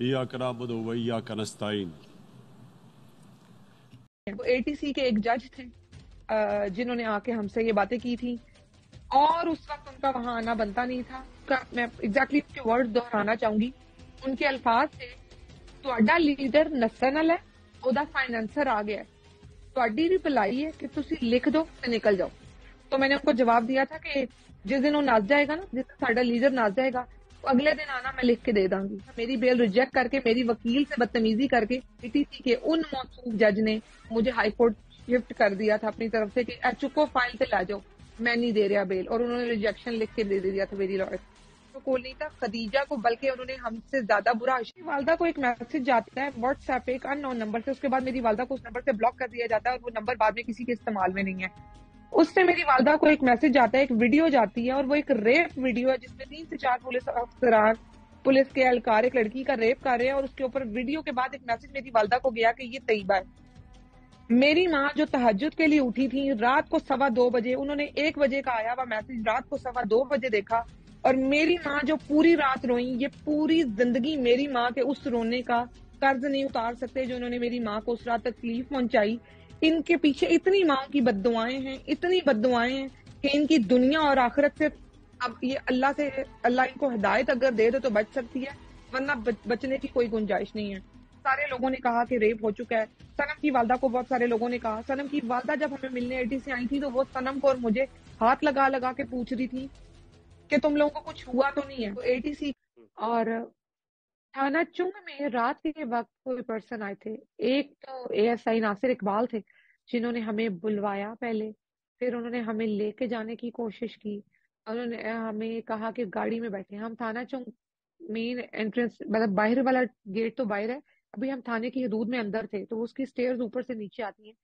इय्याक नअबुदु व इय्याक नस्तईन। ATC के एक जज थे जिन्होंने आके हमसे ये बातें की थी, और उस वक्त उनका वहां आना बनता नहीं था। मैं एग्जैक्टली उसके वर्ड दोहराना चाहूंगी। उनके अल्फाज थे, ਤੁਹਾਡਾ लीडर नस्सा नाल है, ਉਹਦਾ फाइनेंसर आ गया है, ਤੁਹਾਡੀ भी भलाई है कि तुसी लिख दो ते निकल जाओ। तो मैंने उनको जवाब दिया था कि जिस दिन वो नाच जाएगा ना, जिस दिन साडा लीडर नाच जाएगा, तो अगले दिन आना, मैं लिख के दे दांगी। मेरी बेल रिजेक्ट करके, मेरी वकील से बदतमीजी करके ATC के उन मौसूफ जज ने मुझे हाई कोर्ट शिफ्ट कर दिया था अपनी तरफ से कि चुको फाइल पे ला जाओ, मैं नहीं दे रहा बेल, और उन्होंने रिजेक्शन लिख के दे दिया था मेरी लॉयर तो कोल नहीं था खदीजा को, बल्कि उन्होंने हमसे ज्यादा बुरा। वालदा को एक मैसेज जाता है व्हाट्सएप पे एक अननोन नंबर से, उसके बाद मेरी वालदा को उस नंबर से ब्लॉक कर दिया जाता है और वो नंबर बाद में किसी के इस्तेमाल में नहीं है। उससे मेरी वालदा को एक मैसेज आता है, एक वीडियो जाती है, और वो एक रेप वीडियो है जिसमें 3 से 4 पुलिस अफसरान, पुलिस के एहलकार एक लड़की का रेप कर रहे हैं, और उसके ऊपर वीडियो के बाद एक मैसेज मेरी वालदा को गया कि ये तैयबा है। मेरी माँ जो तहज्जुद के लिए उठी थी रात को 2:15 बजे, उन्होंने 1 बजे का आया हुआ मैसेज रात को 2:15 बजे देखा, और मेरी माँ जो पूरी रात रोई, ये पूरी जिंदगी मेरी माँ के उस रोने का कर्ज नहीं उतार सकते जो उन्होंने मेरी माँ को उस रात तकलीफ पहुंचाई। इनके पीछे इतनी माँ की बद्दुआएं हैं, इतनी बद्दुआएं हैं कि इनकी दुनिया और आखिरत से अब ये अल्लाह इनको हिदायत अगर दे दे तो बच सकती है, वरना बचने की कोई गुंजाइश नहीं है। सारे लोगों ने कहा कि रेप हो चुका है। सनम की वालदा को बहुत सारे लोगों ने कहा। सनम की वालदा जब हमें मिलने ATC आई थी तो वो सनम को और मुझे हाथ लगा लगा के पूछ रही थी कि तुम लोगों को कुछ हुआ तो नहीं है। तो ATC और थाना चुंग में रात के वक्त कोई पर्सन आए थे। एक तो ASI नासिर इकबाल थे जिन्होंने हमें बुलवाया पहले, फिर उन्होंने हमें लेके जाने की कोशिश की। उन्होंने हमें कहा कि गाड़ी में बैठे। हम थाना चुंग मेन एंट्रेंस, मतलब बाहर वाला गेट तो बाहर है, अभी हम थाने की हदूद में अंदर थे, तो उसकी स्टेयर्स ऊपर से नीचे आती हैं।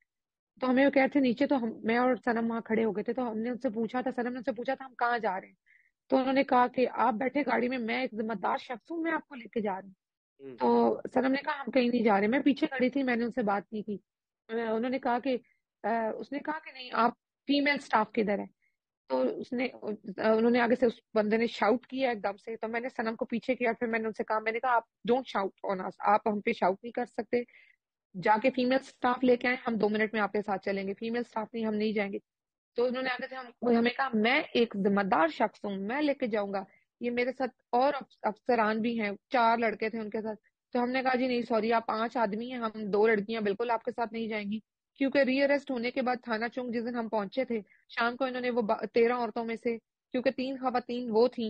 तो हमें वो कहते थे नीचे, तो हम, मैं और सनम वहां खड़े हो गए थे, तो हमने उनसे पूछा था, सनम ने उनसे पूछा था हम कहाँ जा रहे हैं। तो उन्होंने कहा कि आप बैठे गाड़ी में, मैं एक जिम्मेदार शख्स हूँ, मैं आपको लेके जा रही हूँ। तो सनम ने कहा हम कहीं नहीं जा रहे। मैं पीछे खड़ी थी, मैंने उनसे बात नहीं की। उन्होंने कहा कि उसने कहा कि नहीं, आप फीमेल स्टाफ किधर है। तो उन्होंने आगे से उस बंदे ने शाउट किया एकदम से, तो मैंने सनम को पीछे किया, फिर मैंने उनसे कहा, मैंने कहा आप डोंट शाउट ऑन अस, आप हम पे शाउट नहीं कर सकते, जाके फीमेल स्टाफ लेके आए, हम 2 मिनट में आपके साथ चलेंगे, फीमेल स्टाफ नहीं, हम नहीं जाएंगे। तो उन्होंने आगे से हमें कहा मैं एक जिम्मेदार शख्स हूँ, मैं लेके जाऊंगा, ये मेरे साथ और अफसरान भी हैं, 4 लड़के थे उनके साथ। तो हमने कहा जी नहीं सॉरी, आप 5 आदमी हैं, हम 2 लड़कियां बिल्कुल आपके साथ नहीं जाएंगी। क्योंकि रीअरेस्ट होने के बाद थाना चौक जिस दिन हम पहुंचे थे शाम को, इन्होंने वो 13 औरतों में से, क्योंकि 3 खवातीन वो थी,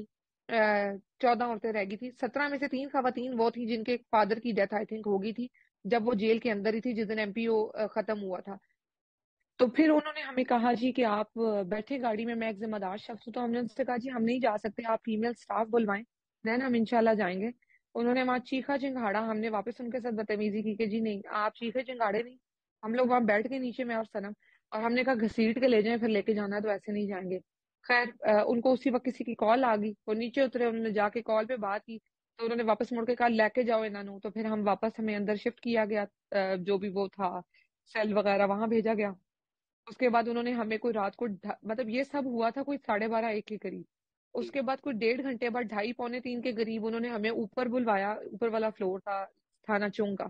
14 औरतें रह गई थी, 17 में से 3 खवातीन वो थी जिनके फादर की डेथ आई थिंक हो गई थी जब वो जेल के अंदर ही थी जिस दिन MPO खत्म हुआ था। तो फिर उन्होंने हमें कहा जी कि आप बैठे गाड़ी में, मैं एक जिम्मेदार शख्स हूँ। तो हमने उनसे कहा जी हम नहीं जा सकते, आप फीमेल स्टाफ बुलवाएं, देन हम इंशाल्लाह जाएंगे। उन्होंने वहां चीखा चिंगाड़ा, हमने वापस उनके साथ बदतमीजी की कि जी नहीं आप चीखे चिंगाड़े नहीं। हम लोग वहां बैठ के नीचे, मैं और सनम, और हमने कहा घसीट के ले जाएं, फिर लेके जाना है तो ऐसे नहीं जाएंगे। खैर उनको उसी वक्त किसी की कॉल आ गई, वो नीचे उतरे, उन्होंने जाके कॉल पे बात की, तो उन्होंने वापस मुड़ के कहा लेके जाओ इन्हों। तो फिर हम वापस, हमें अंदर शिफ्ट किया गया, जो भी वो था सेल वगैरह वहां भेजा गया। उसके बाद उन्होंने हमें कोई रात को मतलब ये सब हुआ था कोई 12:30-1 के करीब। उसके बाद कोई 1.5 घंटे बाद 2:30-3 के करीब उन्होंने हमें ऊपर बुलवाया, ऊपर वाला फ्लोर था थाना चौक का।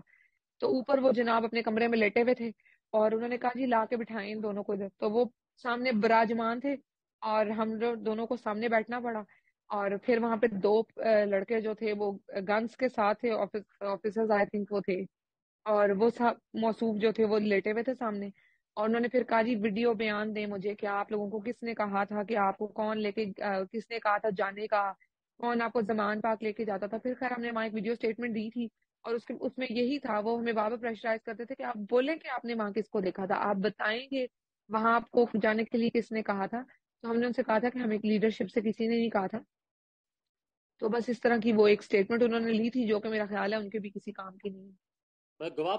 तो ऊपर वो जनाब अपने कमरे में लेटे हुए थे, और उन्होंने कहा जी ला के बिठाएं इन दोनों को इधर। तो वो सामने विराजमान थे, और हम लोग दोनों को सामने बैठना पड़ा। और फिर वहां पे 2 लड़के जो थे वो गन्स के साथ थे, ऑफिसर्स आई थिंक वो थे, और वो सब मौसूफ जो थे वो लेटे हुए थे सामने। और उन्होंने फिर कहा जी वीडियो बयान दें मुझे कि आप लोगों को किसने कहा था, कि आपको कौन लेके किसने कहा था जाने का, कौन आपको जमान पाक लेके जाता था। फिर खैर हमने वहाँ एक वीडियो स्टेटमेंट दी थी, और उसके उसमें यही था, वो हमें बार बार प्रेशराइज करते थे कि आप बोलें कि आपने वहाँ किसको देखा था, आप बताएंगे वहां आपको जाने के लिए किसने कहा था। तो हमने उनसे कहा था कि हमें लीडरशिप से किसी ने नहीं कहा था। तो बस इस तरह की वो एक स्टेटमेंट उन्होंने ली थी, जो कि मेरा ख्याल है उनके भी किसी काम की नहीं है। मैं गवाह